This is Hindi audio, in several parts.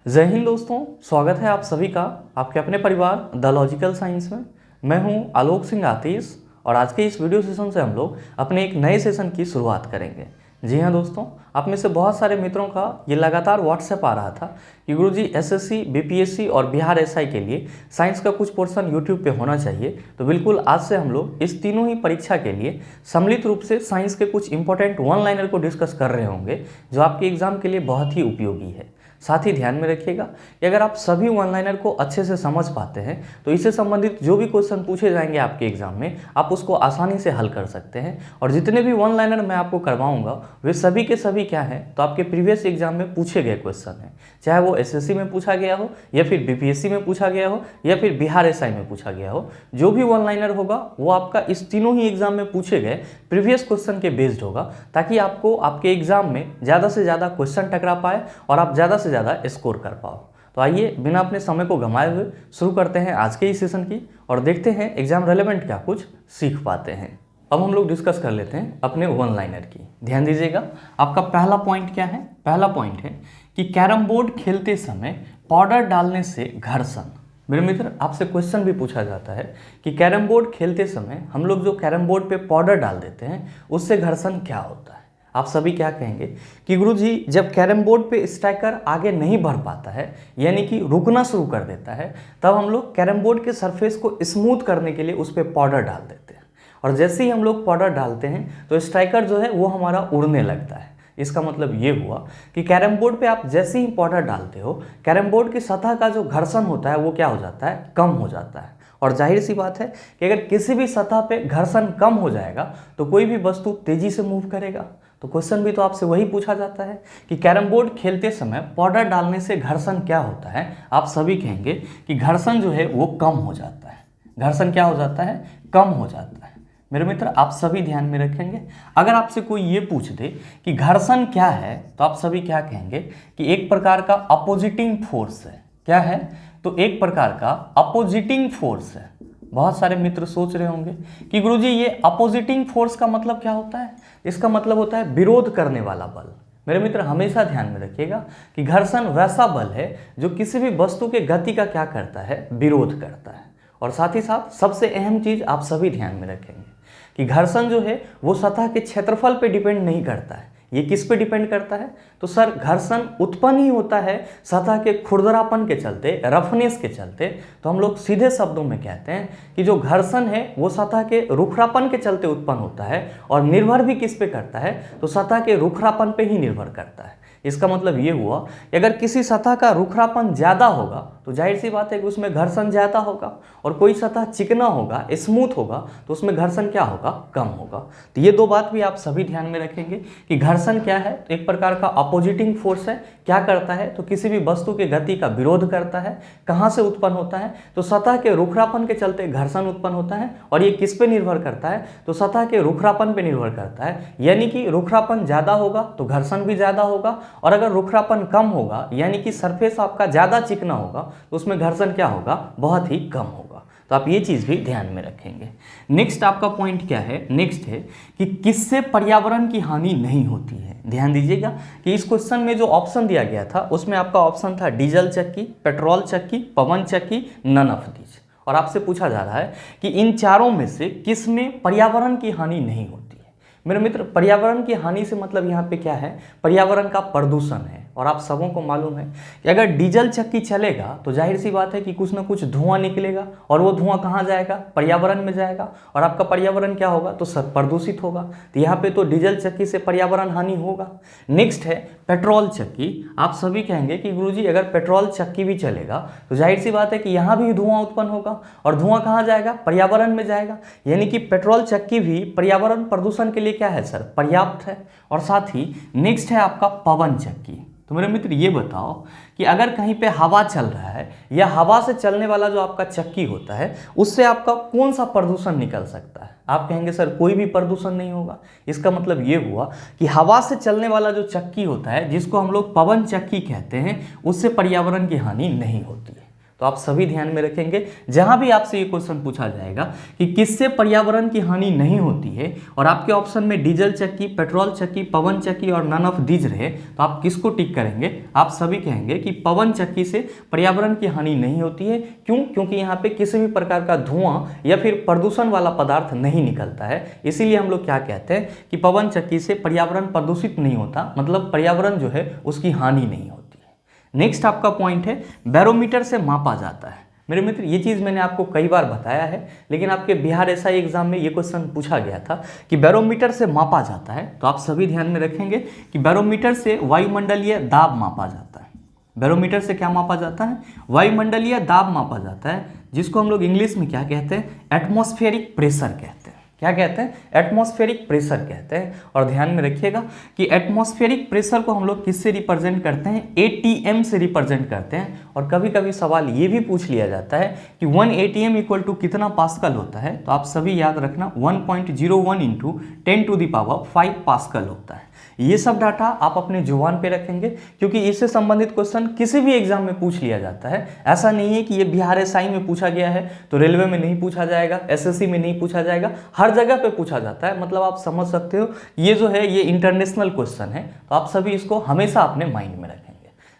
जय हिंद दोस्तों, स्वागत है आप सभी का आपके अपने परिवार द लॉजिकल साइंस में। मैं हूं आलोक सिंह आतिश और आज के इस वीडियो सेशन से हम लोग अपने एक नए सेशन की शुरुआत करेंगे। जी हां दोस्तों, आप में से बहुत सारे मित्रों का ये लगातार व्हाट्सएप आ रहा था कि गुरुजी एसएससी, बीपीएससी और बिहार एसआई के लिए साइंस का कुछ पोर्शन यूट्यूब पे होना चाहिए। तो बिल्कुल आज से हम लोग इस तीनों ही परीक्षा के लिए सम्मिलित रूप से साइंस के कुछ इंपॉर्टेंट वन लाइनर को डिस्कस कर रहे होंगे जो आपके एग्जाम के लिए बहुत ही उपयोगी है। साथ ही ध्यान में रखिएगा कि अगर आप सभी वन लाइनर को अच्छे से समझ पाते हैं तो इससे संबंधित जो भी क्वेश्चन पूछे जाएंगे आपके एग्जाम में आप उसको आसानी से हल कर सकते हैं। और जितने भी वन लाइनर मैं आपको करवाऊंगा वे सभी के सभी क्या हैं तो आपके प्रीवियस एग्जाम में पूछे गए क्वेश्चन हैं, चाहे वो एसएससी में पूछा गया हो या फिर बीपीएससी में पूछा गया हो या फिर बिहार एसआई में पूछा गया हो। जो भी वन लाइनर होगा वो आपका इस तीनों ही एग्जाम में पूछे गए प्रीवियस क्वेश्चन के बेस्ड होगा, ताकि आपको आपके एग्जाम में ज़्यादा से ज़्यादा क्वेश्चन टकरा पाए और आप ज़्यादा से ज़्यादा स्कोर कर पाओ। तो आइए बिना अपने समय को गंवाए हुए शुरू करते हैं आज के इस सेशन की और देखते हैं एग्जाम रेलेवेंट क्या कुछ सीख पाते हैं। अब हम लोग डिस्कस कर लेते हैं अपने वन लाइनर की। ध्यान दीजिएगा, आपका पहला पॉइंट क्या है? पहला पॉइंट है कि कैरम बोर्ड खेलते समय पाउडर डालने से घर्षण। मेरे मित्र, आपसे क्वेश्चन भी पूछा जाता है कि कैरम बोर्ड खेलते समय हम लोग जो कैरम बोर्ड पे पाउडर डाल देते हैं उससे घर्षण क्या होता है। आप सभी क्या कहेंगे कि गुरुजी जब कैरम बोर्ड पे स्ट्राइकर आगे नहीं बढ़ पाता है यानी कि रुकना शुरू कर देता है तब हम लोग कैरम बोर्ड के सरफेस को स्मूथ करने के लिए उस पर पाउडर डाल देते हैं। और जैसे ही हम लोग पाउडर डालते हैं तो स्ट्राइकर जो है वो हमारा उड़ने लगता है। इसका मतलब ये हुआ कि कैरम बोर्ड पे आप जैसे ही पाउडर डालते हो कैरम बोर्ड की सतह का जो घर्षण होता है वो क्या हो जाता है? कम हो जाता है। और जाहिर सी बात है कि अगर किसी भी सतह पे घर्षण कम हो जाएगा तो कोई भी वस्तु तेजी से मूव करेगा। तो क्वेश्चन भी तो आपसे वही पूछा जाता है कि कैरम बोर्ड खेलते समय पाउडर डालने से घर्षण क्या होता है। आप सभी कहेंगे कि घर्षण जो है वो कम हो जाता है। घर्षण क्या हो जाता है? कम हो जाता है। मेरे मित्र, आप सभी ध्यान में रखेंगे, अगर आपसे कोई ये पूछ दे कि घर्षण क्या है तो आप सभी क्या कहेंगे कि एक प्रकार का अपोजिटिंग फोर्स है। क्या है? तो एक प्रकार का अपोजिटिंग फोर्स है। बहुत सारे मित्र सोच रहे होंगे कि गुरुजी ये अपोजिटिंग फोर्स का मतलब क्या होता है? इसका मतलब होता है विरोध करने वाला बल। मेरे मित्र, हमेशा ध्यान में रखिएगा कि घर्षण वैसा बल है जो किसी भी वस्तु के गति का क्या करता है? विरोध करता है। और साथ ही साथ सबसे अहम चीज आप सभी ध्यान में रखेंगे कि घर्षण जो है वो सतह के क्षेत्रफल पे डिपेंड नहीं करता है। ये किस पे डिपेंड करता है? तो सर, घर्षण उत्पन्न ही होता है सतह के खुरदरापन के चलते, रफनेस के चलते। तो हम लोग सीधे शब्दों में कहते हैं कि जो घर्षण है वो सतह के रुखरापन के चलते उत्पन्न होता है और निर्भर भी किस पे करता है? तो सतह के रुखरापन पे ही निर्भर करता है। इसका मतलब ये हुआ कि अगर किसी सतह का रुखरापन ज़्यादा होगा तो जाहिर सी बात है कि उसमें घर्षण ज़्यादा होगा, और कोई सतह चिकना होगा, स्मूथ होगा, तो उसमें घर्षण क्या होगा? कम होगा। तो ये दो बात भी आप सभी ध्यान में रखेंगे कि घर्षण क्या है? तो एक प्रकार का अपोजिटिंग फोर्स है। क्या करता है? तो किसी भी वस्तु के गति का विरोध करता है। कहाँ से उत्पन्न होता है? तो सतह के रुखरापन के चलते घर्षण उत्पन्न होता है। और ये किस पे निर्भर करता है? तो सतह के रुखरापन पे निर्भर करता है। यानी कि रुखरापन ज़्यादा होगा तो घर्षण भी ज़्यादा होगा, और अगर रुखरापन कम होगा यानी कि सरफेस आपका ज़्यादा चिकना होगा तो उसमें घर्षण क्या होगा? बहुत ही कम होगा। तो आप ये चीज़ भी ध्यान में रखेंगे। नेक्स्ट आपका पॉइंट क्या है? नेक्स्ट है कि किससे पर्यावरण की हानि नहीं होती है। ध्यान दीजिएगा कि इस क्वेश्चन में जो ऑप्शन दिया गया था उसमें आपका ऑप्शन था डीजल चक्की, पेट्रोल चक्की, पवन चक्की, नन ऑफ दीज। और आपसे पूछा जा रहा है कि इन चारों में से किस में पर्यावरण की हानि नहीं होती है। मेरे मित्र, पर्यावरण की हानि से मतलब यहाँ पे क्या है? पर्यावरण का प्रदूषण है। और आप सबों को मालूम है कि अगर डीजल चक्की चलेगा तो जाहिर सी बात है कि कुछ ना कुछ धुआं निकलेगा, और वो धुआं कहाँ जाएगा? पर्यावरण में जाएगा, और आपका पर्यावरण क्या होगा? तो सब प्रदूषित होगा। तो यहाँ पे तो डीजल चक्की से पर्यावरण हानि होगा। नेक्स्ट है पेट्रोल चक्की। आप सभी कहेंगे कि गुरुजी अगर पेट्रोल चक्की भी चलेगा तो जाहिर सी बात है कि यहाँ भी धुआं उत्पन्न होगा, और धुआं कहाँ जाएगा? पर्यावरण में जाएगा। यानी कि पेट्रोल चक्की भी पर्यावरण प्रदूषण के लिए क्या है सर? पर्याप्त है। और साथ ही नेक्स्ट है आपका पवन चक्की। तो मेरे मित्र ये बताओ कि अगर कहीं पे हवा चल रहा है या हवा से चलने वाला जो आपका चक्की होता है उससे आपका कौन सा प्रदूषण निकल सकता है? आप कहेंगे सर कोई भी प्रदूषण नहीं होगा। इसका मतलब ये हुआ कि हवा से चलने वाला जो चक्की होता है जिसको हम लोग पवन चक्की कहते हैं उससे पर्यावरण की हानि नहीं होती है। तो आप सभी ध्यान में रखेंगे, जहां भी आपसे ये क्वेश्चन पूछा जाएगा कि किससे पर्यावरण की हानि नहीं होती है और आपके ऑप्शन में डीजल चक्की, पेट्रोल चक्की, पवन चक्की और नन ऑफ दीज रहे, तो आप किसको टिक करेंगे? आप सभी कहेंगे कि पवन चक्की से पर्यावरण की हानि नहीं होती है। क्यों? क्योंकि यहाँ पे किसी भी प्रकार का धुआं या फिर प्रदूषण वाला पदार्थ नहीं निकलता है, इसीलिए हम लोग क्या कहते हैं कि पवन चक्की से पर्यावरण प्रदूषित नहीं होता, मतलब पर्यावरण जो है उसकी हानि नहीं होती है। नेक्स्ट आपका पॉइंट है बैरोमीटर से मापा जाता है। मेरे मित्र, ये चीज़ मैंने आपको कई बार बताया है, लेकिन आपके बिहार एसआई एग्जाम में ये क्वेश्चन पूछा गया था कि बैरोमीटर से मापा जाता है। तो आप सभी ध्यान में रखेंगे कि बैरोमीटर से वायुमंडलीय दाब मापा जाता है। बैरोमीटर से क्या मापा जाता है? वायुमंडलीय दाब मापा जाता है, जिसको हम लोग इंग्लिश में क्या कहते हैं? एटमॉस्फेरिक प्रेशर कहते हैं। क्या कहते हैं? एटमॉस्फेरिक प्रेशर कहते हैं। और ध्यान में रखिएगा कि एटमॉस्फेरिक प्रेशर को हम लोग किससे रिप्रेजेंट करते हैं? ATM से रिप्रेजेंट करते हैं। और कभी कभी सवाल ये भी पूछ लिया जाता है कि 1 ATM इक्वल टू कितना पास्कल होता है? तो आप सभी याद रखना 1.01 इंटू 10⁵ पास्कल होता है। ये सब डाटा आप अपने जुबान पे रखेंगे, क्योंकि इससे संबंधित क्वेश्चन किसी भी एग्जाम में पूछ लिया जाता है। ऐसा नहीं है कि ये बिहार एसआई में पूछा गया है तो रेलवे में नहीं पूछा जाएगा, SSC में नहीं पूछा जाएगा, हर जगह पे पूछा जाता है। मतलब आप समझ सकते हो ये जो है ये इंटरनेशनल क्वेश्चन है, तो आप सभी इसको हमेशा अपने माइंड में रखेंगे।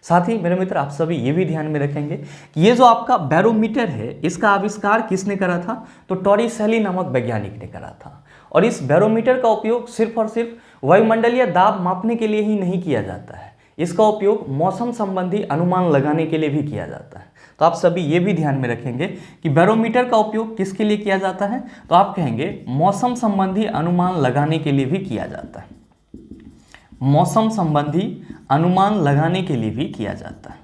साथ ही मेरे मित्र, आप सभी ये भी ध्यान में रखेंगे कि ये जो आपका बैरोमीटर है, इसका आविष्कार किसने करा था? तो टॉरिसेली नामक वैज्ञानिक ने करा था। और इस बैरोमीटर का उपयोग सिर्फ और सिर्फ वायुमंडलीय दाब मापने के लिए ही नहीं किया जाता है, इसका उपयोग मौसम संबंधी अनुमान लगाने के लिए भी किया जाता है। तो आप सभी ये भी ध्यान में रखेंगे कि बैरोमीटर का उपयोग किसके लिए किया जाता है? तो आप कहेंगे मौसम संबंधी अनुमान लगाने के लिए भी किया जाता है। मौसम संबंधी अनुमान लगाने के लिए भी किया जाता है।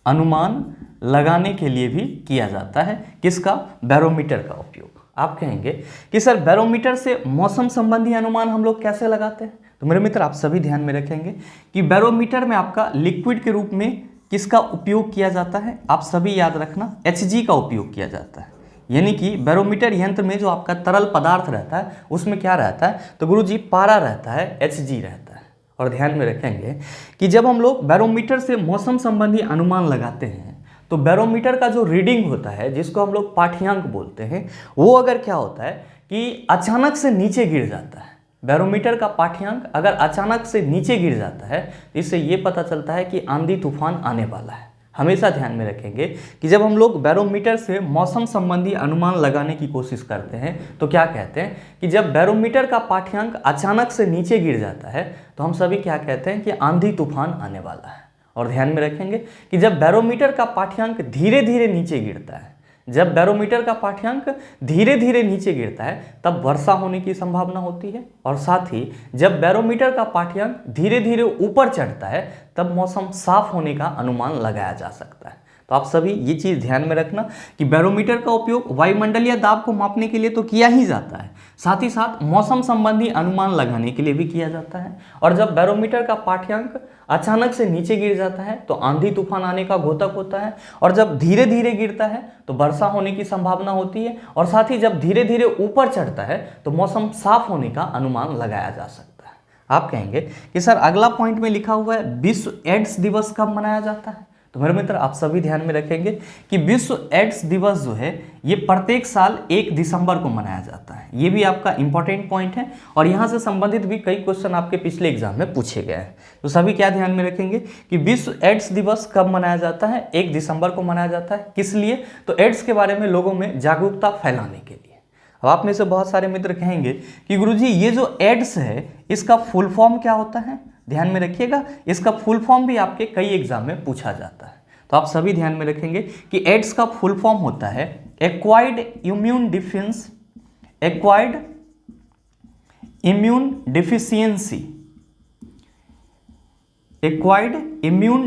अनुमान लगाने के लिए भी किया जाता है किसका? बैरोमीटर का उपयोग। आप कहेंगे कि सर बैरोमीटर से मौसम संबंधी अनुमान हम लोग कैसे लगाते हैं? तो मेरे मित्र, आप सभी ध्यान में रखेंगे कि बैरोमीटर में आपका लिक्विड के रूप में किसका उपयोग किया जाता है? आप सभी याद रखना Hg का उपयोग किया जाता है। यानी कि बैरोमीटर यंत्र में जो आपका तरल पदार्थ रहता है उसमें क्या रहता है? तो गुरुजी पारा रहता है, Hg रहता है। और ध्यान में रखेंगे कि जब हम लोग बैरोमीटर से मौसम संबंधी अनुमान लगाते हैं तो बैरोमीटर का जो रीडिंग होता है, जिसको हम लोग पाठ्यांक बोलते हैं, वो अगर क्या होता है कि अचानक से नीचे गिर जाता है, बैरोमीटर का पाठ्यांक अगर अचानक से नीचे गिर जाता है तो इससे ये पता चलता है कि आंधी तूफान आने वाला है। हमेशा ध्यान में रखेंगे कि जब हम लोग बैरोमीटर से मौसम संबंधी अनुमान लगाने की कोशिश करते हैं तो क्या कहते हैं कि जब बैरोमीटर का पाठ्यांक अचानक से नीचे गिर जाता है तो हम सभी क्या कहते हैं कि आंधी तूफान आने वाला है। और ध्यान में रखेंगे कि जब बैरोमीटर का पाठ्यांक धीरे धीरे नीचे गिरता है, जब बैरोमीटर का पाठ्यांक धीरे धीरे नीचे गिरता है तब वर्षा होने की संभावना होती है। और साथ ही जब बैरोमीटर का पाठ्यांक धीरे धीरे ऊपर चढ़ता है तब मौसम साफ होने का अनुमान लगाया जा सकता है। तो आप सभी ये चीज़ ध्यान में रखना कि बैरोमीटर का उपयोग वायुमंडलीय दाब को मापने के लिए तो किया ही जाता है, साथ ही साथ मौसम संबंधी अनुमान लगाने के लिए भी किया जाता है। और जब बैरोमीटर का पाठ्यांक अचानक से नीचे गिर जाता है तो आंधी तूफान आने का घोतक होता है, और जब धीरे धीरे गिरता है तो वर्षा होने की संभावना होती है, और साथ ही जब धीरे धीरे ऊपर चढ़ता है तो मौसम साफ होने का अनुमान लगाया जा सकता है। आप कहेंगे कि सर अगला पॉइंट में लिखा हुआ है विश्व एड्स दिवस कब मनाया जाता है? तो मेरे मित्र, आप सभी ध्यान में रखेंगे कि विश्व एड्स दिवस जो है ये प्रत्येक साल 1 दिसंबर को मनाया जाता है। ये भी आपका इंपॉर्टेंट पॉइंट है और यहाँ से संबंधित भी कई क्वेश्चन आपके पिछले एग्जाम में पूछे गए हैं। तो सभी क्या ध्यान में रखेंगे कि विश्व एड्स दिवस कब मनाया जाता है? 1 दिसंबर को मनाया जाता है। किस लिए? तो एड्स के बारे में लोगों में जागरूकता फैलाने के लिए। अब आप में से बहुत सारे मित्र कहेंगे कि गुरुजी ये जो एड्स है इसका फुल फॉर्म क्या होता है? ध्यान में रखिएगा, इसका फुल फॉर्म भी आपके कई एग्जाम में पूछा जाता है। तो आप सभी ध्यान में रखेंगे कि एड्स का फुल फॉर्म होता है एक्वायर्ड इम्यून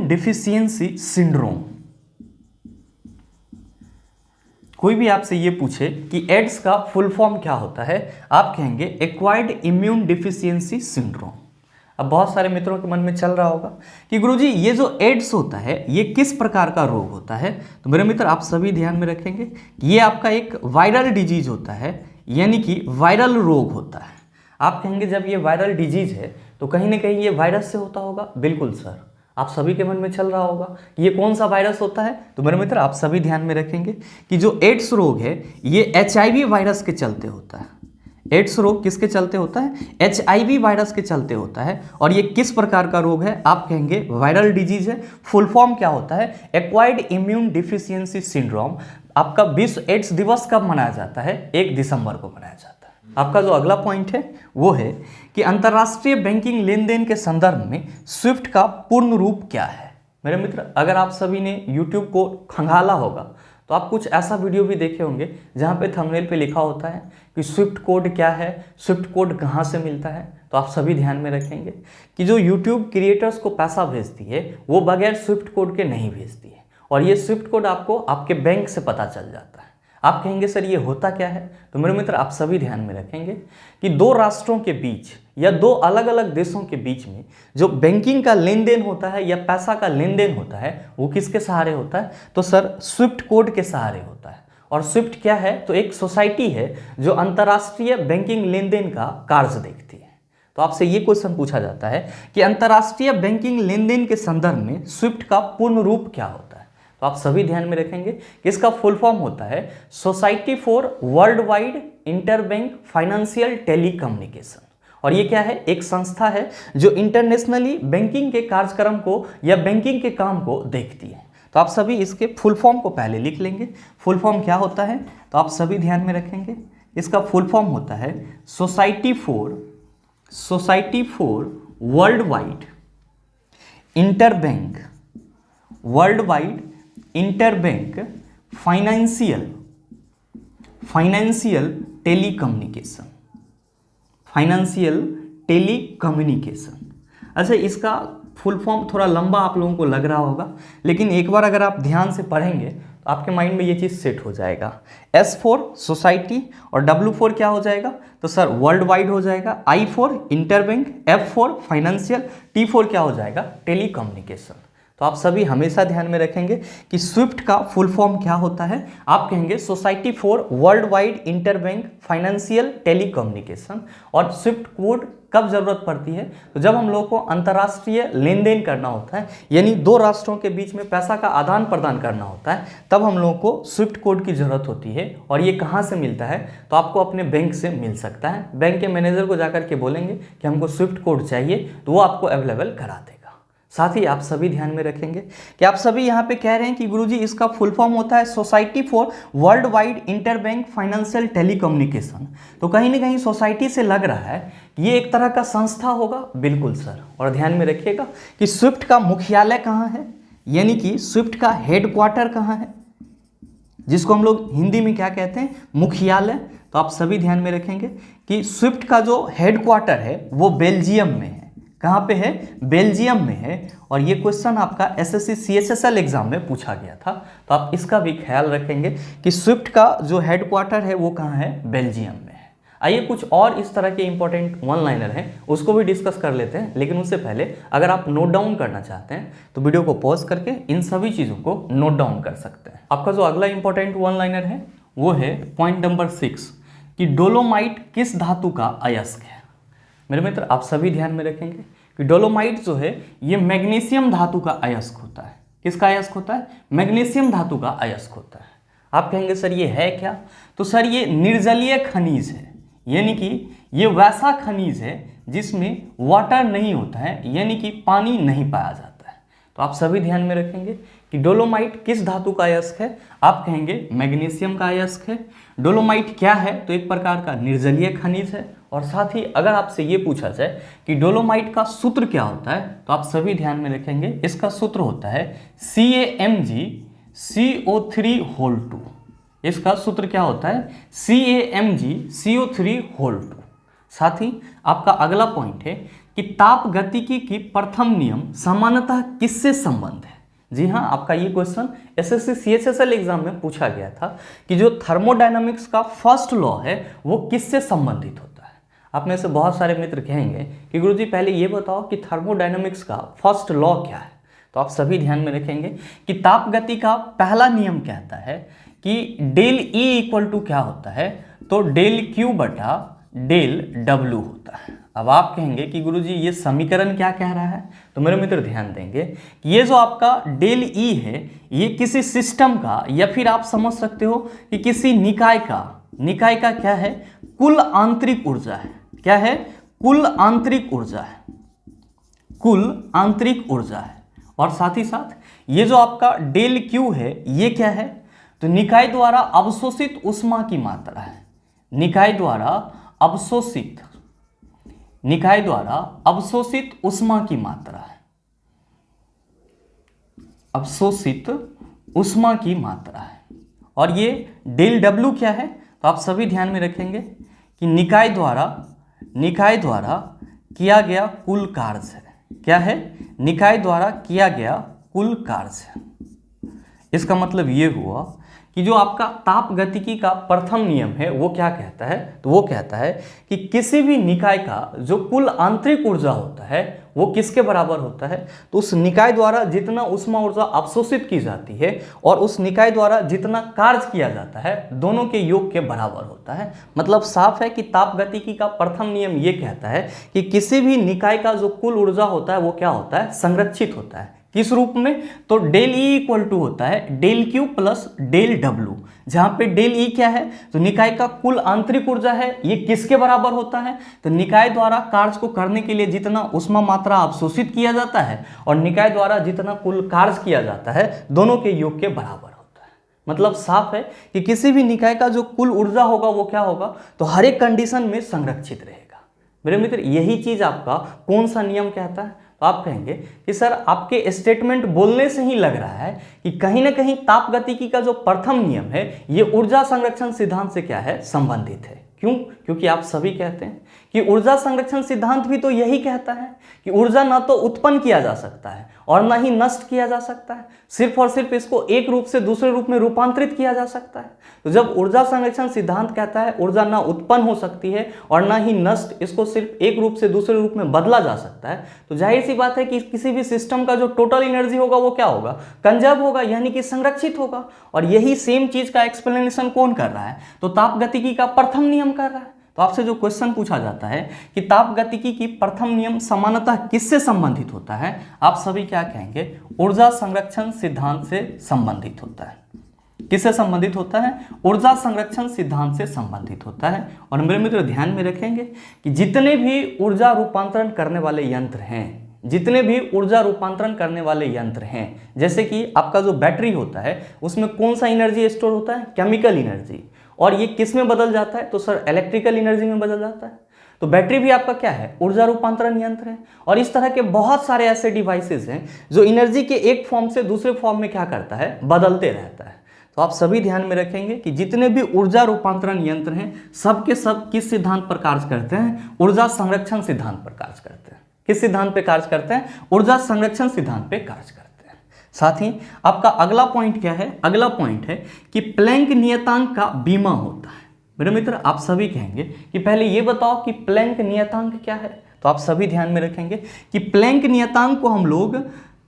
डिफिशियंसी सिंड्रोम। कोई भी आपसे ये पूछे कि एड्स का फुल फॉर्म क्या होता है, आप कहेंगे एक्वायर्ड इम्यून डिफिशियंसी सिंड्रोम। अब बहुत सारे मित्रों के मन में चल रहा होगा कि गुरुजी ये जो एड्स होता है ये किस प्रकार का रोग होता है? तो मेरे मित्र, आप सभी ध्यान में रखेंगे कि ये आपका एक वायरल डिजीज होता है, यानी कि वायरल रोग होता है। आप कहेंगे जब ये वायरल डिजीज है तो कहीं ना कहीं ये वायरस से होता होगा। बिल्कुल सर, आप सभी के मन में चल रहा होगा कि ये कौन सा वायरस होता है। तो मेरे मित्र आप सभी ध्यान में रखेंगे कि जो एड्स रोग है ये HIV वायरस के चलते होता है। एड्स रोग किसके चलते होता है? HIV वायरस के चलते होता है। और ये किस प्रकार का रोग है? आप कहेंगे वायरल डिजीज है। फुल फॉर्म क्या होता है? Acquired immune deficiency syndrome. आपका विश्व एड्स दिवस कब मनाया जाता है? 1 दिसंबर को मनाया जाता है। आपका जो अगला पॉइंट है वो है कि अंतर्राष्ट्रीय बैंकिंग लेन देन के संदर्भ में स्विफ्ट का पूर्ण रूप क्या है। मेरे मित्र अगर आप सभी ने YouTube को खंगाला होगा तो आप कुछ ऐसा वीडियो भी देखे होंगे जहाँ पे थंबनेल पे लिखा होता है कि स्विफ्ट कोड क्या है, स्विफ्ट कोड कहाँ से मिलता है। तो आप सभी ध्यान में रखेंगे कि जो YouTube क्रिएटर्स को पैसा भेजती है वो बगैर स्विफ्ट कोड के नहीं भेजती है, और ये स्विफ्ट कोड आपको आपके बैंक से पता चल जाता है। आप कहेंगे सर ये होता क्या है? तो मेरे मित्र आप सभी ध्यान में रखेंगे कि 2 राष्ट्रों के बीच या 2 अलग अलग देशों के बीच में जो बैंकिंग का लेन देन होता है या पैसा का लेन देन होता है वो किसके सहारे होता है? तो सर स्विफ्ट कोड के सहारे होता है। और स्विफ्ट क्या है? तो एक सोसाइटी है जो अंतर्राष्ट्रीय बैंकिंग लेन देन का कार्य देखती है। तो आपसे ये क्वेश्चन पूछा जाता है कि अंतर्राष्ट्रीय बैंकिंग लेन देन के संदर्भ में स्विफ्ट का पूर्ण रूप क्या होता है। तो आप सभी ध्यान में रखेंगे कि इसका फुल फॉर्म होता है society for world wide interbank financial telecommunication. और ये क्या है? एक संस्था है जो इंटरनेशनली बैंकिंग के कार्यक्रम को या बैंकिंग के काम को देखती है। तो आप सभी इसके फुल फॉर्म को पहले लिख लेंगे। फुल फॉर्म क्या होता है? तो आप सभी ध्यान में रखेंगे इसका फुल फॉर्म होता है society for world wide interbank financial telecommunication. अच्छा, इसका फुल फॉर्म थोड़ा लंबा आप लोगों को लग रहा होगा, लेकिन एक बार अगर आप ध्यान से पढ़ेंगे तो आपके माइंड में ये चीज़ सेट हो जाएगा। S फॉर सोसाइटी और W फॉर क्या हो जाएगा? तो सर वर्ल्ड वाइड हो जाएगा। I for interbank, F for financial, T for क्या हो जाएगा? टेलीकम्युनिकेशन। तो आप सभी हमेशा ध्यान में रखेंगे कि स्विफ्ट का फुल फॉर्म क्या होता है। आप कहेंगे society for world wide interbank financial telecommunication. और स्विफ्ट कोड कब जरूरत पड़ती है? तो जब हम लोग को अंतर्राष्ट्रीय लेन देन करना होता है, यानी 2 राष्ट्रों के बीच में पैसा का आदान प्रदान करना होता है, तब हम लोग को स्विफ्ट कोड की जरूरत होती है। और ये कहाँ से मिलता है? तो आपको अपने बैंक से मिल सकता है। बैंक के मैनेजर को जाकर के बोलेंगे कि हमको स्विफ्ट कोड चाहिए, तो वो आपको अवेलेबल करा देगा। साथ ही आप सभी ध्यान में रखेंगे कि आप सभी यहाँ पे कह रहे हैं कि गुरुजी इसका फुल फॉर्म होता है society for world wide interbank financial telecommunication. तो कहीं ना कहीं सोसाइटी से लग रहा है कि ये एक तरह का संस्था होगा। बिल्कुल सर। और ध्यान में रखिएगा कि स्विफ्ट का मुख्यालय कहाँ है, यानी कि स्विफ्ट का हेडक्वार्टर कहाँ है, जिसको हम लोग हिंदी में क्या कहते हैं? मुख्यालय। तो आप सभी ध्यान में रखेंगे कि स्विफ्ट का जो हेडक्वार्टर है वो बेल्जियम में है। कहाँ पे है? बेल्जियम में है। और ये क्वेश्चन आपका SSC CHSL एग्जाम में पूछा गया था, तो आप इसका भी ख्याल रखेंगे कि स्विफ्ट का जो हेडक्वार्टर है वो कहाँ है? बेल्जियम में है। आइए कुछ और इस तरह के इंपॉर्टेंट वन लाइनर हैं उसको भी डिस्कस कर लेते हैं, लेकिन उससे पहले अगर आप नोट डाउन करना चाहते हैं तो वीडियो को पॉज करके इन सभी चीज़ों को नोट डाउन कर सकते हैं। आपका जो अगला इंपॉर्टेंट वन लाइनर है वो है पॉइंट नंबर 6 कि डोलोमाइट किस धातु का अयस्क है। मेरे मित्र आप सभी ध्यान में रखेंगे कि डोलोमाइट जो है ये मैग्नीशियम धातु का अयस्क होता है। किसका अयस्क होता है? मैग्नीशियम धातु का अयस्क होता है। आप कहेंगे सर ये है क्या? तो सर ये निर्जलीय खनिज है, यानी कि ये वैसा खनिज है जिसमें वाटर नहीं होता है, यानी कि पानी नहीं पाया जाता है। तो आप सभी ध्यान में रखेंगे कि डोलोमाइट किस धातु का अयस्क है? आप कहेंगे मैग्नीशियम का अयस्क है। डोलोमाइट क्या है? तो एक प्रकार का निर्जलीय खनिज है। और साथ ही अगर आपसे ये पूछा जाए कि डोलोमाइट का सूत्र क्या होता है, तो आप सभी ध्यान में रखेंगे इसका सूत्र होता है CaMgCO3(2). इसका सूत्र क्या होता है? CaMgCO3(2). साथ ही आपका अगला पॉइंट है कि ताप गतिकी की प्रथम नियम सामान्यतः किससे संबंध है। जी हाँ, आपका ये क्वेश्चन SSC CHSL एग्जाम में पूछा गया था कि जो थर्मोडायनामिक्स का फर्स्ट लॉ है वो किससे संबंधित होता है। आप में से बहुत सारे मित्र कहेंगे कि गुरुजी पहले ये बताओ कि थर्मोडायनामिक्स का फर्स्ट लॉ क्या है। तो आप सभी ध्यान में रखेंगे कि ताप गति का पहला नियम कहता है कि डेल E इक्वल टू क्या होता है? तो डेल Q बटा डेल W होता है। अब आप कहेंगे कि गुरुजी ये समीकरण क्या कह रहा है, तो मेरे मित्र ध्यान देंगे कि ये जो आपका डेल ई है ये किसी सिस्टम का या फिर आप समझ सकते हो कि किसी निकाय का क्या है, कुल आंतरिक ऊर्जा है। क्या है? कुल आंतरिक ऊर्जा है, कुल आंतरिक ऊर्जा है। और साथ ही साथ ये जो आपका डेल क्यू है ये क्या है, तो निकाय द्वारा अवशोषित ऊष्मा की मात्रा है। निकाय द्वारा अवशोषित ऊष्मा की मात्रा है, अवशोषित ऊष्मा की मात्रा है। और ये डेल डब्ल्यू क्या है, तो आप सभी ध्यान में रखेंगे कि निकाय द्वारा किया गया कुल कार्य है। क्या है? निकाय द्वारा किया गया कुल कार्य है। इसका मतलब ये हुआ कि जो आपका ताप गतिकी का प्रथम नियम है वो क्या कहता है, तो वो कहता है कि किसी भी निकाय का जो कुल आंतरिक ऊर्जा होता है वो किसके बराबर होता है, तो उस निकाय द्वारा जितना ऊष्मा ऊर्जा अवशोषित की जाती है और उस निकाय द्वारा जितना कार्य किया जाता है दोनों के योग के बराबर होता है। मतलब साफ है कि ताप गतिकी का प्रथम नियम ये कहता है कि किसी भी निकाय का जो कुल ऊर्जा होता है वो क्या होता है, संरक्षित होता है। किस रूप में, तो डेल ई इक्वल टू होता है del Q plus del W, जहां पे डेल ई क्या है, तो निकाय का कुल आंतरिक ऊर्जा है। ये किसके बराबर होता है, तो निकाय द्वारा कार्य को करने के लिए जितना ऊष्मा मात्रा अवशोषित किया जाता है और निकाय द्वारा जितना कुल कार्य किया जाता है दोनों के योग के बराबर होता है। मतलब साफ है कि किसी भी निकाय का जो कुल ऊर्जा होगा वो क्या होगा, तो हर एक कंडीशन में संरक्षित रहेगा। मेरे मित्र यही चीज आपका कौन सा नियम कहता है, तो आप कहेंगे कि सर आपके स्टेटमेंट बोलने से ही लग रहा है कि कहीं ना कहीं ताप गतिकी का जो प्रथम नियम है ये ऊर्जा संरक्षण सिद्धांत से क्या है, संबंधित है। क्यों? क्योंकि आप सभी कहते हैं कि ऊर्जा संरक्षण सिद्धांत भी तो यही कहता है कि ऊर्जा ना तो उत्पन्न किया जा सकता है और ना ही नष्ट किया जा सकता है, सिर्फ और सिर्फ इसको एक रूप से दूसरे रूप में रूपांतरित किया जा सकता है। तो जब ऊर्जा संरक्षण सिद्धांत कहता है ऊर्जा ना उत्पन्न हो सकती है और ना ही नष्ट, इसको सिर्फ एक रूप से दूसरे रूप में बदला जा सकता है, तो जाहिर सी बात है कि किसी भी सिस्टम का जो टोटल एनर्जी होगा वो क्या होगा, कंजर्व होगा, यानी कि संरक्षित होगा। और यही सेम चीज का एक्सप्लेनेशन कौन कर रहा है, तो ताप गतिकी का प्रथम नियम कर रहा है। तो आपसे जो क्वेश्चन पूछा जाता है कि ताप गतिकी की प्रथम नियम सामान्यतः किससे संबंधित होता है, आप सभी क्या कहेंगे, ऊर्जा संरक्षण सिद्धांत से संबंधित होता है। किससे संबंधित होता है, ऊर्जा संरक्षण सिद्धांत से संबंधित होता है। और मेरे मित्र ध्यान में रखेंगे कि जितने भी ऊर्जा रूपांतरण करने वाले यंत्र हैं, जैसे कि आपका जो बैटरी होता है उसमें कौन सा एनर्जी स्टोर होता है, केमिकल एनर्जी, और ये किस में बदल जाता है, तो सर इलेक्ट्रिकल एनर्जी में बदल जाता है। तो बैटरी भी आपका क्या है, ऊर्जा रूपांतरण यंत्र है। और इस तरह के बहुत सारे ऐसे डिवाइसेस हैं जो एनर्जी के एक फॉर्म से दूसरे फॉर्म में क्या करता है, बदलते रहता है। तो आप सभी ध्यान में रखेंगे कि जितने भी ऊर्जा रूपांतरण यंत्र हैं सब के सब किस सिद्धांत पर कार्य करते हैं, ऊर्जा संरक्षण सिद्धांत पर कार्य करते हैं। किस सिद्धांत पे कार्य करते हैं, ऊर्जा संरक्षण सिद्धांत पे कार्य करते हैं। साथ ही आपका अगला पॉइंट क्या है, अगला पॉइंट है कि प्लैंक नियतांक का बीमा होता है। मेरे मित्र आप सभी कहेंगे कि पहले ये बताओ कि प्लैंक नियतांक क्या है, तो आप सभी ध्यान में रखेंगे कि प्लैंक नियतांक को हम लोग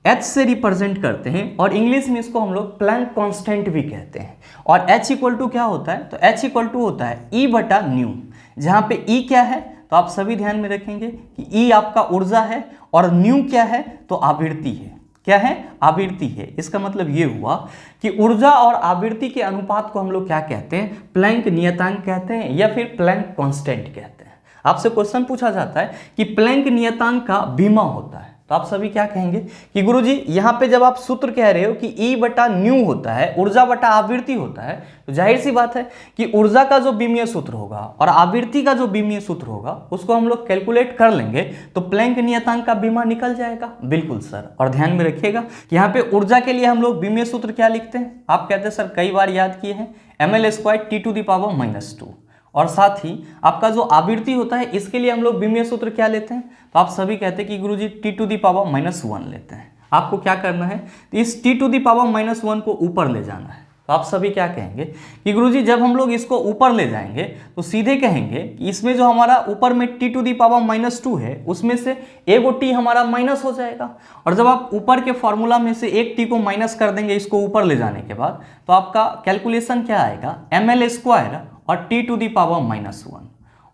H से रिप्रेजेंट करते हैं और इंग्लिश में इसको हम लोग प्लैंक कांस्टेंट भी कहते हैं। और H इक्वल टू क्या होता है, तो H इक्वल टू होता है E बटा न्यू, जहाँ पे E क्या है, तो आप सभी ध्यान में रखेंगे कि E आपका ऊर्जा है और न्यू क्या है, तो आवृत्ति है। क्या है, आवृत्ति है। इसका मतलब ये हुआ कि ऊर्जा और आवृत्ति के अनुपात को हम लोग क्या कहते हैं, प्लैंक नियतांक कहते हैं या फिर प्लैंक कांस्टेंट कहते हैं। आपसे क्वेश्चन पूछा जाता है कि प्लैंक नियतांक का बीमा होता है, तो आप सभी क्या कहेंगे कि गुरुजी यहाँ पे जब आप सूत्र कह रहे हो कि E बटा न्यू होता है, ऊर्जा बटा आवृत्ति होता है, तो जाहिर सी बात है कि ऊर्जा का जो बीमीय सूत्र होगा और आवृत्ति का जो बीमीय सूत्र होगा उसको हम लोग कैलकुलेट कर लेंगे तो प्लैंक नियतांक का बीमा निकल जाएगा। बिल्कुल सर। और ध्यान में रखिएगा कि यहाँ पे ऊर्जा के लिए हम लोग बीमीय सूत्र क्या लिखते हैं, आप कहते हैं सर कई बार याद किए हैं, ml² T⁻⁻²। और साथ ही आपका जो आवृत्ति होता है इसके लिए हम लोग बीमीय सूत्र क्या लेते हैं, तो आप सभी कहते हैं कि गुरुजी T⁻⁻1 लेते हैं। आपको क्या करना है, तो इस T⁻⁻1 को ऊपर ले जाना है। तो आप सभी क्या कहेंगे कि गुरुजी जब हम लोग इसको ऊपर ले जाएंगे तो सीधे कहेंगे कि इसमें जो हमारा ऊपर में T⁻⁻2 है उसमें से एगो T हमारा माइनस हो जाएगा। और जब आप ऊपर के फॉर्मूला में से एक T को माइनस कर देंगे इसको ऊपर ले जाने के बाद, तो आपका कैलकुलेशन क्या आएगा, ml² और T⁻⁻1।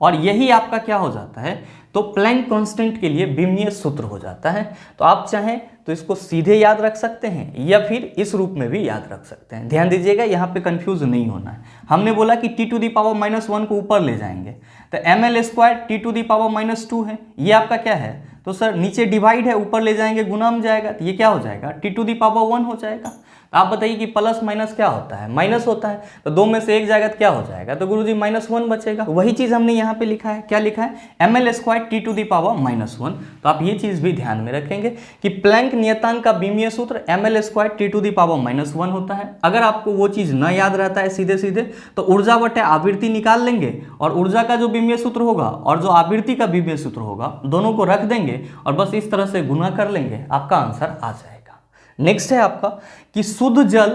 और यही आपका क्या हो जाता है, तो प्लैंक कांस्टेंट के लिए बीमीय सूत्र हो जाता है। तो आप चाहें तो इसको सीधे याद रख सकते हैं या फिर इस रूप में भी याद रख सकते हैं। ध्यान दीजिएगा, यहाँ पे कंफ्यूज नहीं होना है। हमने बोला कि t⁻⁻1 को ऊपर ले जाएंगे तो ml² t⁻⁻2 है, ये आपका क्या है, तो सर नीचे डिवाइड है, ऊपर ले जाएंगे गुना में जाएगा, तो ये क्या हो जाएगा, t⁻1 हो जाएगा। आप बताइए कि प्लस माइनस क्या होता है, माइनस होता है, तो दो में से एक जाएगा तो क्या हो जाएगा, तो गुरुजी -1 बचेगा। वही चीज हमने यहाँ पे लिखा है, क्या लिखा है, ml² t⁻⁻1। तो आप ये चीज भी ध्यान में रखेंगे कि प्लैंक नियतांक का बीमीय सूत्र ml² t⁻⁻1 होता है। अगर आपको वो चीज न याद रहता है सीधे सीधे, तो ऊर्जा बटे आवृत्ति निकाल लेंगे और ऊर्जा का जो बीमीय सूत्र होगा और जो आवृत्ति का बीमीय सूत्र होगा दोनों को रख देंगे और बस इस तरह से गुना कर लेंगे, आपका आंसर आ जाएगा। नेक्स्ट है आपका कि शुद्ध जल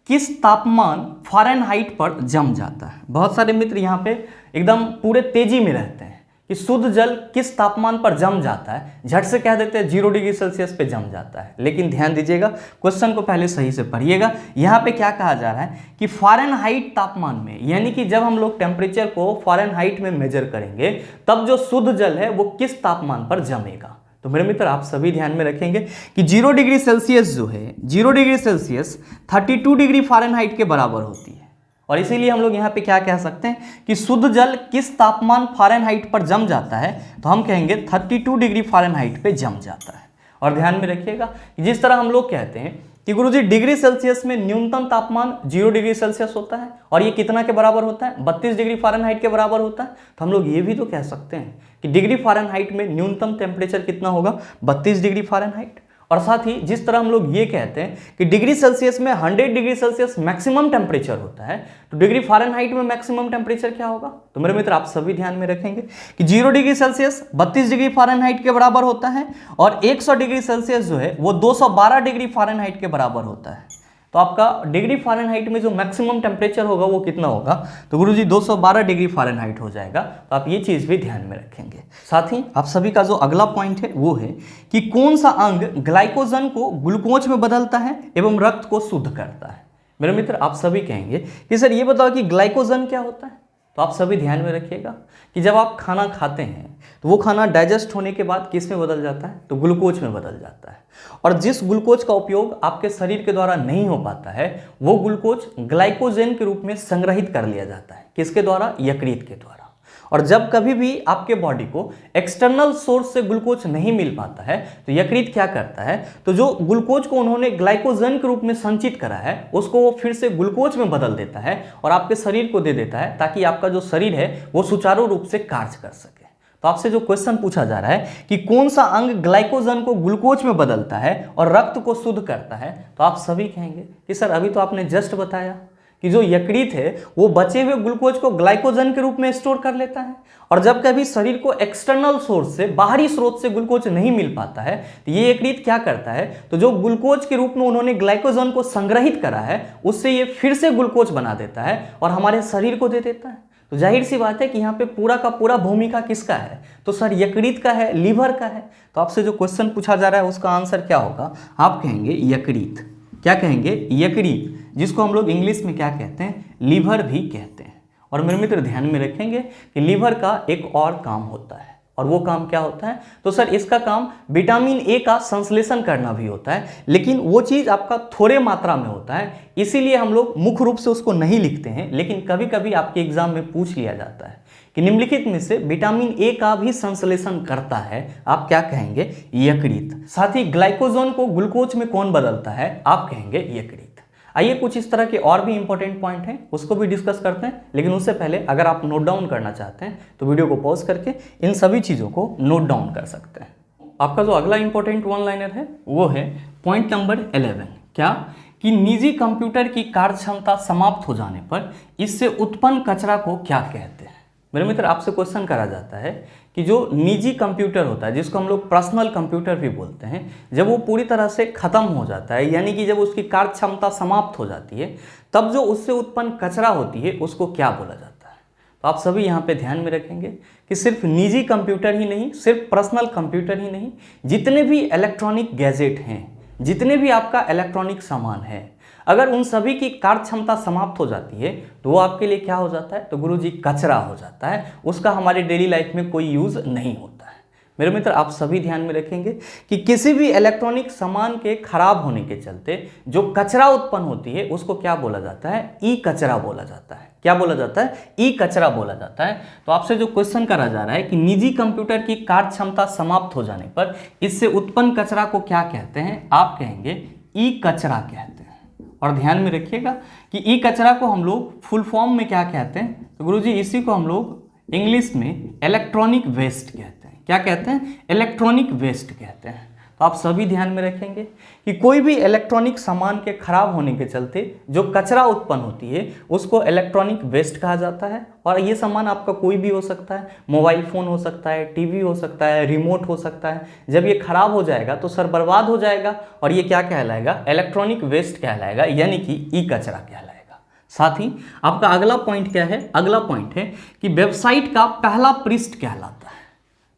किस तापमान फ़ारेनहाइट पर जम जाता है। बहुत सारे मित्र यहाँ पे एकदम पूरे तेजी में रहते हैं कि शुद्ध जल किस तापमान पर जम जाता है, झट से कह देते हैं 0 डिग्री सेल्सियस पे जम जाता है। लेकिन ध्यान दीजिएगा, क्वेश्चन को पहले सही से पढ़िएगा। यहाँ पे क्या कहा जा रहा है कि फ़ारेनहाइट तापमान में, यानी कि जब हम लोग टेम्परेचर को फ़ारेनहाइट में मेजर करेंगे तब जो शुद्ध जल है वो किस तापमान पर जमेगा। तो मेरे मित्र आप सभी ध्यान में रखेंगे कि 0 डिग्री सेल्सियस जो है, 0 डिग्री सेल्सियस 32 डिग्री फ़ारेनहाइट के बराबर होती है। और इसीलिए हम लोग यहाँ पे क्या कह सकते हैं कि शुद्ध जल किस तापमान फ़ारेनहाइट पर जम जाता है, तो हम कहेंगे 32 डिग्री फ़ारेनहाइट पे जम जाता है। और ध्यान में रखिएगा कि जिस तरह हम लोग कहते हैं कि गुरुजी डिग्री सेल्सियस में न्यूनतम तापमान 0 डिग्री सेल्सियस होता है और ये कितना के बराबर होता है, 32 डिग्री फ़ारेनहाइट के बराबर होता है, तो हम लोग ये भी तो कह सकते हैं कि डिग्री फ़ारेनहाइट में न्यूनतम टेम्परेचर कितना होगा, 32 डिग्री फ़ारेनहाइट। और साथ ही जिस तरह हम लोग ये कहते हैं कि डिग्री सेल्सियस में 100 डिग्री सेल्सियस मैक्सिमम टेम्परेचर होता है, तो डिग्री फ़ारेनहाइट में मैक्सिमम टेम्परेचर क्या होगा। तो मेरे मित्र आप सभी ध्यान में रखेंगे कि 0 डिग्री सेल्सियस 32 डिग्री फ़ारेनहाइट के बराबर होता है और 100 डिग्री सेल्सियस जो है वो 212 डिग्री फ़ारेनहाइट के बराबर होता है। तो आपका डिग्री फ़ारेनहाइट में जो मैक्सिमम टेम्परेचर होगा वो कितना होगा, तो गुरुजी 212 डिग्री फ़ारेनहाइट हो जाएगा। तो आप ये चीज़ भी ध्यान में रखेंगे। साथ ही आप सभी का जो अगला पॉइंट है वो है कि कौन सा अंग ग्लाइकोजन को ग्लूकोज में बदलता है एवं रक्त को शुद्ध करता है। मेरे मित्र आप सभी कहेंगे कि सर ये बताओ कि ग्लाइकोजन क्या होता है। तो आप सभी ध्यान में रखिएगा कि जब आप खाना खाते हैं तो वो खाना डाइजेस्ट होने के बाद किस में बदल जाता है, तो ग्लूकोज में बदल जाता है। और जिस ग्लूकोज का उपयोग आपके शरीर के द्वारा नहीं हो पाता है वो ग्लूकोज ग्लाइकोजन के रूप में संग्रहित कर लिया जाता है। किसके द्वारा, यकृत के द्वारा। और जब कभी भी आपके बॉडी को एक्सटर्नल सोर्स से ग्लूकोज नहीं मिल पाता है तो यकृत क्या करता है, तो जो ग्लूकोज को उन्होंने ग्लाइकोजन के रूप में संचित करा है उसको वो फिर से ग्लूकोज में बदल देता है और आपके शरीर को दे देता है ताकि आपका जो शरीर है वो सुचारू रूप से कार्य कर सके। तो आपसे जो क्वेश्चन पूछा जा रहा है कि कौन सा अंग ग्लाइकोजन को ग्लूकोज में बदलता है और रक्त को शुद्ध करता है, तो आप सभी कहेंगे कि सर अभी तो आपने जस्ट बताया कि जो यकृत है वो बचे हुए ग्लूकोज को ग्लाइकोजन के रूप में स्टोर कर लेता है। और जब कभी शरीर को एक्सटर्नल सोर्स से, बाहरी स्रोत से ग्लूकोज नहीं मिल पाता है तो ये यकृत क्या करता है, तो जो ग्लूकोज के रूप में उन्होंने ग्लाइकोजन को संग्रहित करा है उससे ये फिर से ग्लूकोज बना देता है और हमारे शरीर को दे देता है। तो जाहिर सी बात है कि यहाँ पे पूरा का पूरा भूमिका किसका है, तो सर यकृत का है, लीवर का है। तो आपसे जो क्वेश्चन पूछा जा रहा है उसका आंसर क्या होगा, आप कहेंगे यकृत। क्या कहेंगे, यकृत, जिसको हम लोग इंग्लिश में क्या कहते हैं, लीवर भी कहते हैं। और मेरे मित्र ध्यान में रखेंगे कि लीवर का एक और काम होता है, और वो काम क्या होता है, तो सर इसका काम विटामिन ए का संश्लेषण करना भी होता है, लेकिन वो चीज़ आपका थोड़े मात्रा में होता है, इसीलिए हम लोग मुख्य रूप से उसको नहीं लिखते हैं। लेकिन कभी कभी आपके एग्जाम में पूछ लिया जाता है कि निम्नलिखित में से विटामिन ए का भी संश्लेषण करता है, आप क्या कहेंगे, यकृत। साथ ही ग्लाइकोजन को ग्लूकोज में कौन बदलता है, आप कहेंगे यकृत। आइए कुछ इस तरह के और भी इंपॉर्टेंट पॉइंट हैं उसको भी डिस्कस करते हैं, लेकिन उससे पहले अगर आप नोट डाउन करना चाहते हैं तो वीडियो को पॉज करके इन सभी चीज़ों को नोट डाउन कर सकते हैं। आपका जो अगला इंपॉर्टेंट वन लाइनर है वो है पॉइंट नंबर 11। क्या कि निजी कंप्यूटर की कार्य क्षमता समाप्त हो जाने पर इससे उत्पन्न कचरा को क्या कहते हैं। मेरे मित्र आपसे क्वेश्चन करा जाता है कि जो निजी कंप्यूटर होता है, जिसको हम लोग पर्सनल कंप्यूटर भी बोलते हैं, जब वो पूरी तरह से ख़त्म हो जाता है, यानी कि जब उसकी कार्य क्षमता समाप्त हो जाती है, तब जो उससे उत्पन्न कचरा होती है उसको क्या बोला जाता है। तो आप सभी यहाँ पे ध्यान में रखेंगे कि सिर्फ निजी कंप्यूटर ही नहीं, सिर्फ पर्सनल कंप्यूटर ही नहीं, जितने भी इलेक्ट्रॉनिक गैजेट हैं, जितने भी आपका इलेक्ट्रॉनिक सामान है, अगर उन सभी की कार्य क्षमता समाप्त हो जाती है तो वो आपके लिए क्या हो जाता है, तो गुरुजी कचरा हो जाता है, उसका हमारी डेली लाइफ में कोई यूज नहीं होता है। मेरे मित्र, आप सभी ध्यान में रखेंगे कि किसी भी इलेक्ट्रॉनिक सामान के खराब होने के चलते जो कचरा उत्पन्न होती है उसको क्या बोला जाता है, ई कचरा बोला जाता है। क्या बोला जाता है, ई कचरा बोला जाता है। तो आपसे जो क्वेश्चन करा जा रहा है कि निजी कंप्यूटर की कार्य क्षमता समाप्त हो जाने पर इससे उत्पन्न कचरा को क्या कहते हैं, आप कहेंगे ई कचरा कहते हैं। और ध्यान में रखिएगा कि ई कचरा को हम लोग फुल फॉर्म में क्या कहते हैं, तो गुरुजी इसी को हम लोग इंग्लिश में इलेक्ट्रॉनिक वेस्ट कहते हैं। क्या कहते हैं, इलेक्ट्रॉनिक वेस्ट कहते हैं। तो आप सभी ध्यान में रखेंगे कि कोई भी इलेक्ट्रॉनिक सामान के खराब होने के चलते जो कचरा उत्पन्न होती है उसको इलेक्ट्रॉनिक वेस्ट कहा जाता है। और ये सामान आपका कोई भी हो सकता है, मोबाइल फ़ोन हो सकता है, टीवी हो सकता है, रिमोट हो सकता है। जब ये खराब हो जाएगा तो सर बर्बाद हो जाएगा और ये क्या कहलाएगा, इलेक्ट्रॉनिक वेस्ट कहलाएगा, यानी कि ई कचरा कहलाएगा। साथ ही आपका अगला पॉइंट क्या है, अगला पॉइंट है कि वेबसाइट का पहला पृष्ठ कहलाता है।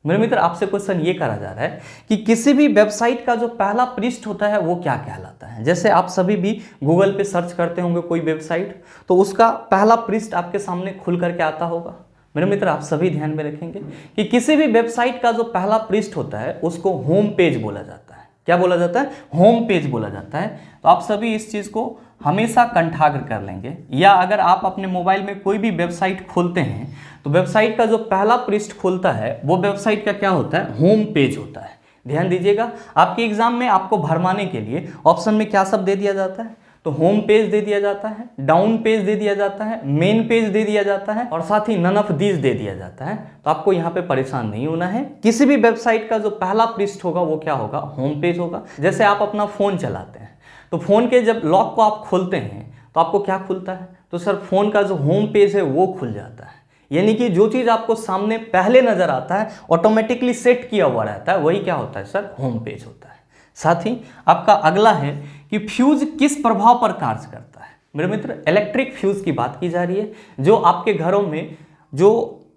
मेरे मित्र, आपसे क्वेश्चन ये करा जा रहा है कि किसी भी वेबसाइट का जो पहला पृष्ठ होता है वो क्या कहलाता है। जैसे आप सभी भी गूगल पे सर्च करते होंगे कोई वेबसाइट, तो उसका पहला पृष्ठ आपके सामने खुल करके आता होगा। मेरे मित्र, आप सभी ध्यान में रखेंगे कि किसी भी वेबसाइट का जो पहला पृष्ठ होता है उसको होम पेज बोला जाता है। क्या बोला जाता है, होम पेज बोला जाता है। तो आप सभी इस चीज़ को हमेशा कंठाग्र कर लेंगे, या अगर आप अपने मोबाइल में कोई भी वेबसाइट खोलते हैं तो वेबसाइट का जो पहला पृष्ठ खुलता है वो वेबसाइट का क्या होता है, होम पेज होता है। ध्यान दीजिएगा, आपके एग्जाम में आपको भरमाने के लिए ऑप्शन में क्या सब दे दिया जाता है, तो होम पेज दे दिया जाता है, डाउन पेज दे दिया जाता है, मेन पेज दे दिया जाता है और साथ ही नन ऑफ दीज दे दिया जाता है। तो आपको यहाँ पे परेशान नहीं होना है। किसी भी वेबसाइट का जो पहला पृष्ठ होगा वो क्या होगा, होम पेज होगा। जैसे आप अपना फ़ोन चलाते हैं तो फ़ोन के जब लॉक को आप खोलते हैं तो आपको क्या खुलता है, तो सर फ़ोन का जो होम पेज है वो खुल जाता है। यानी कि जो चीज़ आपको सामने पहले नज़र आता है, ऑटोमेटिकली सेट किया हुआ रहता है, वही क्या होता है सर, होम पेज होता है। साथ ही आपका अगला है कि फ्यूज किस प्रभाव पर कार्य करता है। मेरे मित्र, इलेक्ट्रिक फ्यूज की बात की जा रही है, जो आपके घरों में जो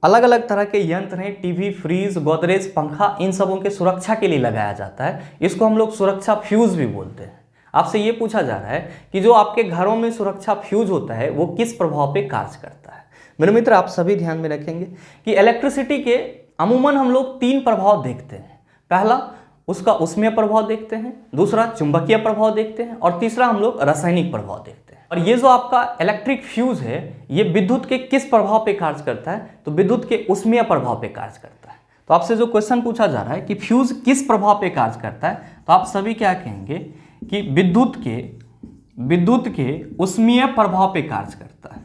अलग अलग तरह के यंत्र हैं, टीवी, फ्रीज, गोदरेज, पंखा, इन सबों के सुरक्षा के लिए लगाया जाता है। इसको हम लोग सुरक्षा फ्यूज भी बोलते हैं। आपसे ये पूछा जा रहा है कि जो आपके घरों में सुरक्षा फ्यूज होता है वो किस प्रभाव पे कार्य करता है। मेरे मित्र, आप सभी ध्यान में रखेंगे कि इलेक्ट्रिसिटी के अमूमन हम लोग 3 प्रभाव देखते हैं। पहला उसका उष्मीय प्रभाव देखते हैं, दूसरा चुंबकीय प्रभाव देखते हैं और तीसरा हम लोग रासायनिक प्रभाव देखते हैं। और ये जो आपका इलेक्ट्रिक फ्यूज है ये विद्युत के किस प्रभाव पे कार्य करता है, तो विद्युत के उष्मीय प्रभाव पे कार्य करता है। तो आपसे जो क्वेश्चन पूछा जा रहा है कि फ्यूज किस प्रभाव पे कार्य करता है, तो आप सभी क्या कहेंगे कि विद्युत के उष्मीय प्रभाव पे कार्य करता है,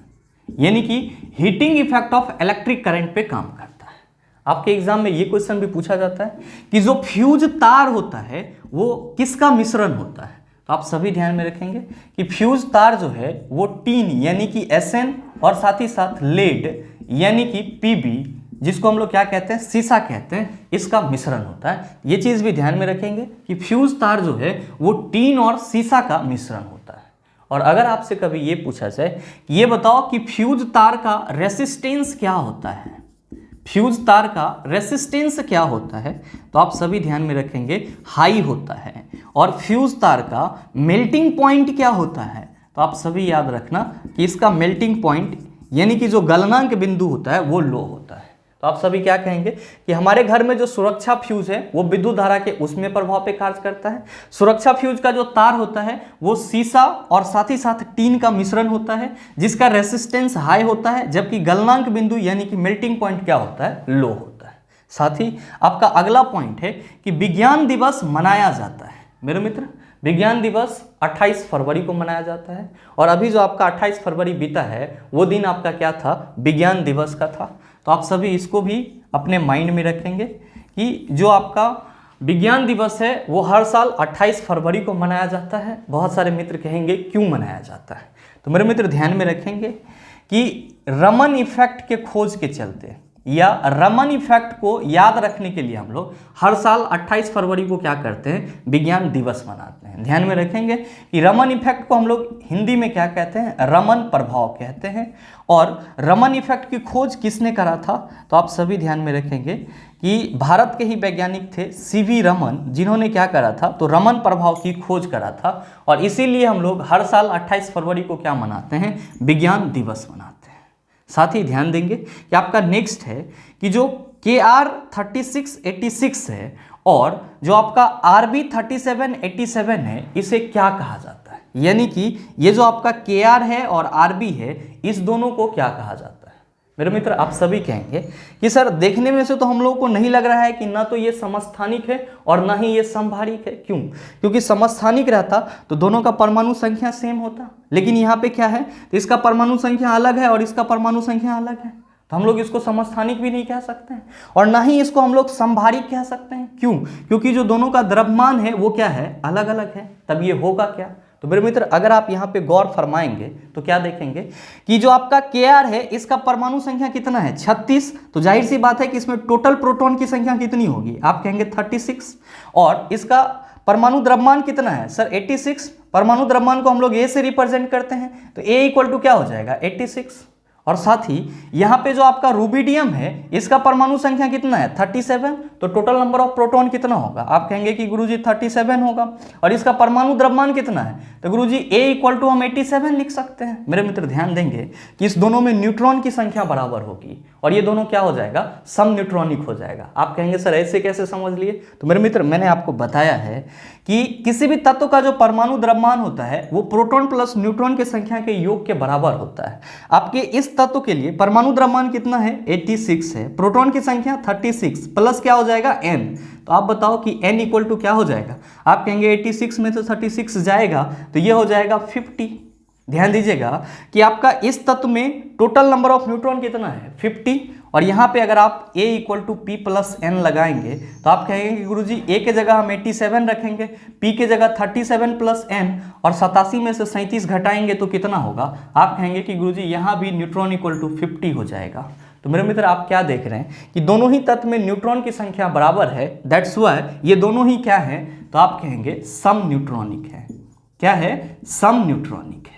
यानी कि heating effect of electric current पे काम करता है। आपके एग्जाम में ये क्वेश्चन भी पूछा जाता है कि जो फ्यूज तार होता है वो किसका मिश्रण होता है। तो आप सभी ध्यान में रखेंगे कि फ्यूज तार जो है वो टीन यानी कि SN और साथ ही साथ लेड यानी कि PB, जिसको हम लोग क्या कहते हैं, शीशा कहते हैं, इसका मिश्रण होता है। ये चीज़ भी ध्यान में रखेंगे कि फ्यूज तार जो है वो टीन और शीशा का मिश्रण होता है। और अगर आपसे कभी ये पूछा जाए कि ये बताओ कि फ्यूज तार का रेसिस्टेंस क्या होता है, फ्यूज तार का रेसिस्टेंस क्या होता है, तो आप सभी ध्यान में रखेंगे हाई होता है। और फ्यूज तार का मेल्टिंग पॉइंट क्या होता है, तो आप सभी याद रखना कि इसका मेल्टिंग पॉइंट यानी कि जो गलनांक बिंदु होता है वो लो होता है। तो आप सभी क्या कहेंगे कि हमारे घर में जो सुरक्षा फ्यूज है वो विद्युत धारा के उष्मीय प्रभाव पे कार्य करता है। सुरक्षा फ्यूज का जो तार होता है वो शीशा और साथ ही साथ टीन का मिश्रण होता है जिसका रेसिस्टेंस हाई होता है, जबकि गलनांक बिंदु यानी कि मेल्टिंग पॉइंट क्या होता है, लो होता है। साथ ही आपका अगला पॉइंट है कि विज्ञान दिवस मनाया जाता है। मेरे मित्र, विज्ञान दिवस 28 फरवरी को मनाया जाता है और अभी जो आपका 28 फरवरी बीता है वो दिन आपका क्या था, विज्ञान दिवस का था। तो आप सभी इसको भी अपने माइंड में रखेंगे कि जो आपका विज्ञान दिवस है वो हर साल 28 फरवरी को मनाया जाता है। बहुत सारे मित्र कहेंगे क्यों मनाया जाता है, तो मेरे मित्र ध्यान में रखेंगे कि रमन इफेक्ट के खोज के चलते या रमन इफेक्ट को याद रखने के लिए हम लोग हर साल 28 फरवरी को क्या करते हैं, विज्ञान दिवस मनाते हैं। ध्यान में रखेंगे कि रमन इफेक्ट को हम लोग हिंदी में क्या कहते हैं, रमन प्रभाव कहते हैं। और रमन इफेक्ट की खोज किसने करा था, तो आप सभी ध्यान में रखेंगे कि भारत के ही वैज्ञानिक थे सीवी रमन, जिन्होंने क्या करा था, तो रमन प्रभाव की खोज करा था। और इसीलिए हम लोग हर साल 28 फरवरी को क्या मनाते हैं, विज्ञान दिवस मनाते हैं। साथ ही ध्यान देंगे कि आपका नेक्स्ट है कि जो KR 3686 है और जो आपका RB 3787 है, इसे क्या कहा जाता है। यानी कि ये जो आपका KR है और RB है, इस दोनों को क्या कहा जाता है। मेरे मित्र आप सभी कहेंगे कि सर देखने में से तो हम लोगों को नहीं लग रहा है कि ना तो ये समस्थानिक है और ना ही ये समभारिक है। क्यों? क्योंकि समस्थानिक रहता तो दोनों का परमाणु संख्या सेम होता, लेकिन यहाँ पे क्या है, तो इसका परमाणु संख्या अलग है और इसका परमाणु संख्या अलग है, तो हम लोग इसको समस्थानिक भी नहीं कह सकते हैं और ना ही इसको हम लोग समभारिक कह सकते हैं। क्यों? क्योंकि जो दोनों का द्रव्यमान है वो क्या है, अलग अलग है। तब ये होगा क्या, तो मेरे मित्र अगर आप यहाँ पे गौर फरमाएंगे तो क्या देखेंगे कि जो आपका KR है, इसका परमाणु संख्या कितना है, 36। तो जाहिर सी बात है कि इसमें टोटल प्रोटॉन की संख्या कितनी होगी, आप कहेंगे 36। और इसका परमाणु द्रव्यमान कितना है सर, 86। परमाणु द्रव्यमान को हम लोग A से रिप्रेजेंट करते हैं, तो A इक्वल टू क्या हो जाएगा, 86। और साथ ही यहाँ पे जो आपका रूबिडियम है, इसका परमाणु संख्या कितना है, 37। तो टोटल नंबर ऑफ प्रोटॉन कितना होगा, आप कहेंगे कि गुरुजी 37 होगा। और इसका परमाणु द्रव्यमान कितना है, तो गुरुजी A इक्वल टू हम 87 लिख सकते हैं। मेरे मित्र ध्यान देंगे कि इस दोनों में न्यूट्रॉन की संख्या बराबर होगी और ये दोनों क्या हो जाएगा, सम न्यूट्रॉनिक हो जाएगा। आप कहेंगे सर ऐसे कैसे समझ लिए, तो मेरे मित्र मैंने आपको बताया है कि किसी भी तत्व का जो परमाणु द्रव्यमान होता है वो प्रोटॉन प्लस न्यूट्रॉन की संख्या के योग के बराबर होता है। आपके इस तत्व के लिए परमाणु द्रव्यमान कितना है, 86 है, प्रोटॉन की संख्या 36 प्लस क्या हो जाएगा, n। तो आप बताओ कि n इक्वल टू क्या हो जाएगा, आप कहेंगे 86 में से 36 जाएगा तो ये हो जाएगा 50। ध्यान दीजिएगा कि आपका इस तत्व में टोटल नंबर ऑफ न्यूट्रॉन कितना है, 50। और यहाँ पे अगर आप A equal to P plus N लगाएंगे तो आप कहेंगे कि गुरुजी A के जगह हम 87 रखेंगे, P के जगह 37 प्लस N और 87 में से 37 घटाएंगे तो कितना होगा, आप कहेंगे कि गुरुजी यहाँ भी न्यूट्रॉन इक्वल टू 50 हो जाएगा। तो मेरे मित्र आप क्या देख रहे हैं कि दोनों ही तत्व में न्यूट्रॉन की संख्या बराबर है, दैट्स व्हाई ये दोनों ही क्या है, तो आप कहेंगे सम न्यूट्रॉनिक है। क्या है, सम न्यूट्रॉनिक है।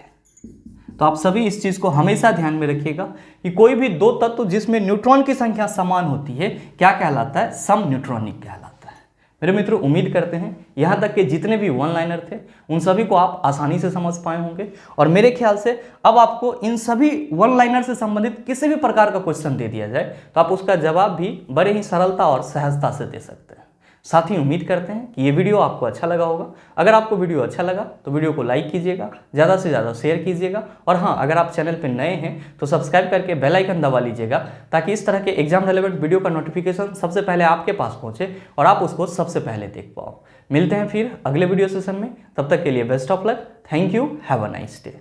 तो आप सभी इस चीज को हमेशा ध्यान में रखिएगा कि कोई भी दो तत्व जिसमें न्यूट्रॉन की संख्या समान होती है क्या कहलाता है, सम न्यूट्रॉनिक कहलाता है। मेरे मित्रों उम्मीद करते हैं यहाँ तक के जितने भी वन लाइनर थे उन सभी को आप आसानी से समझ पाए होंगे और मेरे ख्याल से अब आपको इन सभी वन लाइनर से संबंधित किसी भी प्रकार का क्वेश्चन दे दिया जाए तो आप उसका जवाब भी बड़े ही सरलता और सहजता से दे सकते हैं। साथ ही उम्मीद करते हैं कि ये वीडियो आपको अच्छा लगा होगा। अगर आपको वीडियो अच्छा लगा तो वीडियो को लाइक कीजिएगा, ज़्यादा से ज़्यादा शेयर कीजिएगा और हाँ, अगर आप चैनल पर नए हैं तो सब्सक्राइब करके बेल आइकन दबा लीजिएगा ताकि इस तरह के एग्जाम रिलेवेंट वीडियो का नोटिफिकेशन सबसे पहले आपके पास पहुँचे और आप उसको सबसे पहले देख पाओ। मिलते हैं फिर अगले वीडियो सेशन में, तब तक के लिए best of luck. Thank you, have a nice day.